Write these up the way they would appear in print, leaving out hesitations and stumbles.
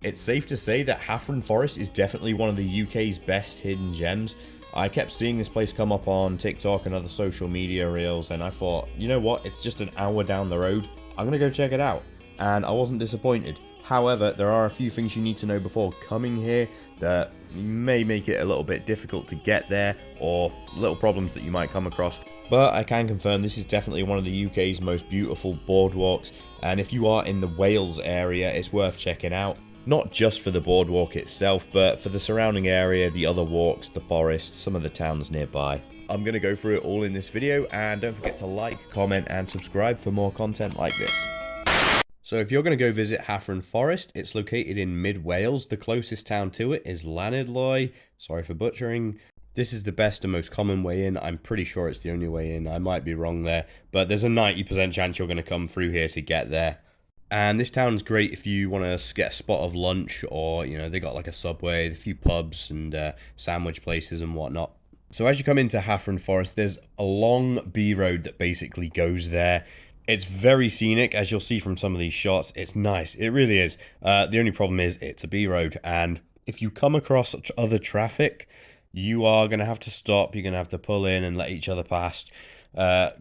It's safe to say that Hafren Forest is definitely one of the UK's best hidden gems. I kept seeing this place come up on TikTok and other social media reels, and I thought, you know what, it's just an hour down the road, I'm gonna go check it out. And I wasn't disappointed. However, there are a few things you need to know before coming here that may make it a little bit difficult to get there, or little problems that you might come across. But I can confirm this is definitely one of the UK's most beautiful boardwalks, and if you are in the Wales area, it's worth checking out. Not just for the boardwalk itself, but for the surrounding area, the other walks, the forest, some of the towns nearby. I'm going to go through it all in this video, and don't forget to like, comment, and subscribe for more content like this. So if you're going to go visit Hafren Forest, it's located in mid-Wales. The closest town to it is Llanidloe. Sorry for butchering. This is the best and most common way in. I'm pretty sure it's the only way in. I might be wrong there, but there's a 90% chance you're going to come through here to get there. And this town's great if you want to get a spot of lunch, or, you know, they got like a Subway, a few pubs and sandwich places and whatnot. So as you come into Hafren Forest, there's a long B road that basically goes there. It's very scenic, as you'll see from some of these shots. It's nice. It really is. The only problem is it's a B road, and if you come across other traffic, you are going to have to stop. You're going to have to pull in and let each other pass.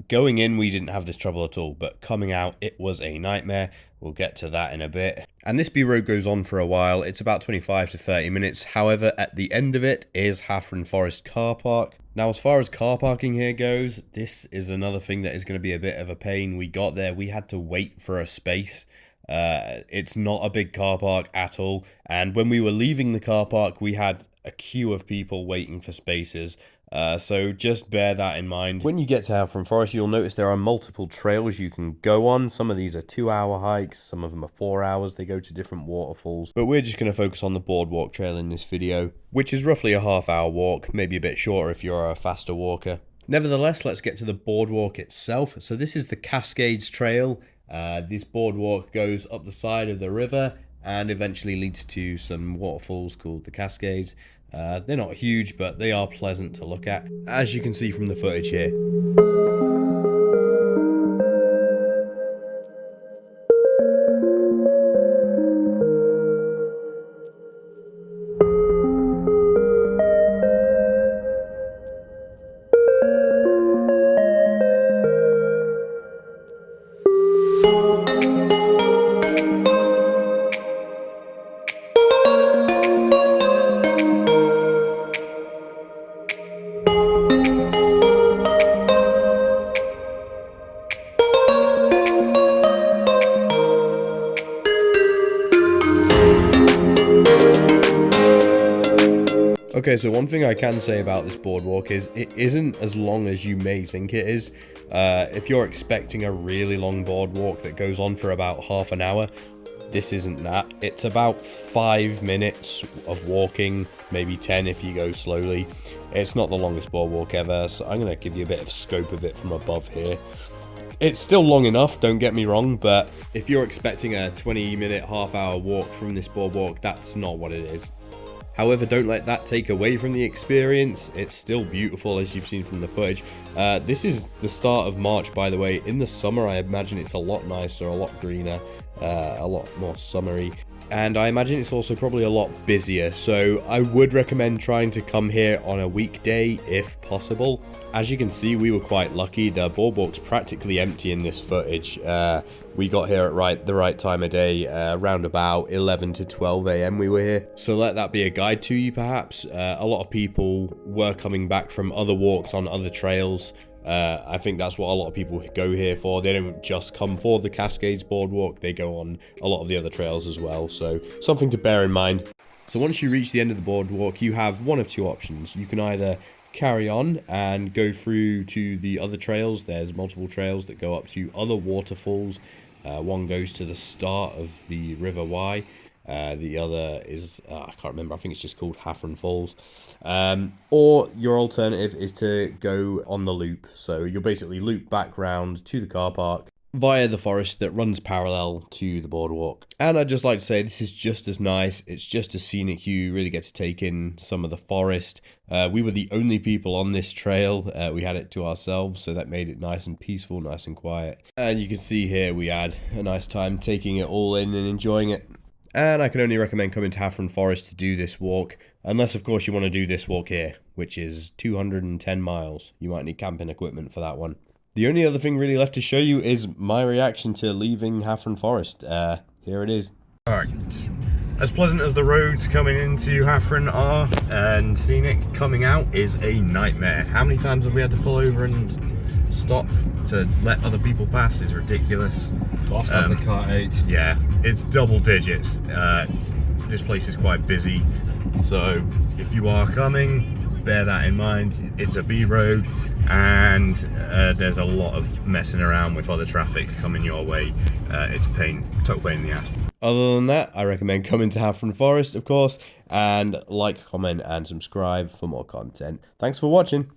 Going in, we didn't have this trouble at all, but coming out, it was a nightmare. We'll get to that in a bit. And this B road goes on for a while. It's about 25 to 30 minutes. However, at the end of it is Hafren Forest car park. Now, as far as car parking here goes, this is another thing that is going to be a bit of a pain. We got there, we had to wait for a space. It's not a big car park at all. And when we were leaving the car park, we had a queue of people waiting for spaces. So just bear that in mind. When you get to Hafren Forest, you'll notice there are multiple trails you can go on. Some of these are 2-hour hikes, some of them are 4 hours. They go to different waterfalls. But we're just going to focus on the boardwalk trail in this video, which is roughly a half-hour walk, maybe a bit shorter if you're a faster walker. Nevertheless, let's get to the boardwalk itself. So this is the Cascades Trail. This boardwalk goes up the side of the river and eventually leads to some waterfalls called the Cascades. They're not huge, but they are pleasant to look at, as you can see from the footage here. Okay, so one thing I can say about this boardwalk is it isn't as long as you may think it is. If you're expecting a really long boardwalk that goes on for about half an hour, this isn't that. It's about 5 minutes of walking, maybe 10 if you go slowly. It's not the longest boardwalk ever, so I'm going to give you a bit of scope of it from above here. It's still long enough, don't get me wrong, but if you're expecting a 20-minute, half-hour walk from this boardwalk, that's not what it is. However, don't let that take away from the experience. It's still beautiful, as you've seen from the footage. This is the start of March, by the way. In the summer, I imagine it's a lot nicer, a lot greener, a lot more summery. And I imagine it's also probably a lot busier. So I would recommend trying to come here on a weekday if possible. As you can see, we were quite lucky. The boardwalk's practically empty in this footage. We got here at the right time of day, around about 11 to 12 a.m. we were here. So let that be a guide to you, perhaps. A lot of people were coming back from other walks on other trails. I think that's what a lot of people go here for. They don't just come for the Cascades boardwalk, they go on a lot of the other trails as well, so something to bear in mind. So once you reach the end of the boardwalk, you have one of two options. You can either carry on and go through to the other trails. There's multiple trails that go up to other waterfalls. One goes to the start of the River Wye. The other is, I can't remember, I think it's just called Hafren Falls. Or your alternative is to go on the loop. So you'll basically loop back round to the car park via the forest that runs parallel to the boardwalk. And I'd just like to say this is just as nice. It's just as scenic. You really get to take in some of the forest. We were the only people on this trail. We had it to ourselves, so that made it nice and peaceful, nice and quiet. And you can see here we had a nice time taking it all in and enjoying it. And I can only recommend coming to Hafren Forest to do this walk, unless of course you want to do this walk here, which is 210 miles. You might need camping equipment for that one. The only other thing really left to show you is my reaction to leaving Hafren Forest. Here it is. Alright, as pleasant as the roads coming into Hafren are, and scenic coming out is a nightmare. How many times have we had to pull over and stop to let other people pass? Is ridiculous. Lost the car out. Yeah, it's double digits. This place is quite busy, so if you are coming, bear that in mind. It's a B road, and there's a lot of messing around with other traffic coming your way. It's a pain, total pain in the ass. Other than that, I recommend coming to Hafren Forest, of course, and like, comment, and subscribe for more content. Thanks for watching.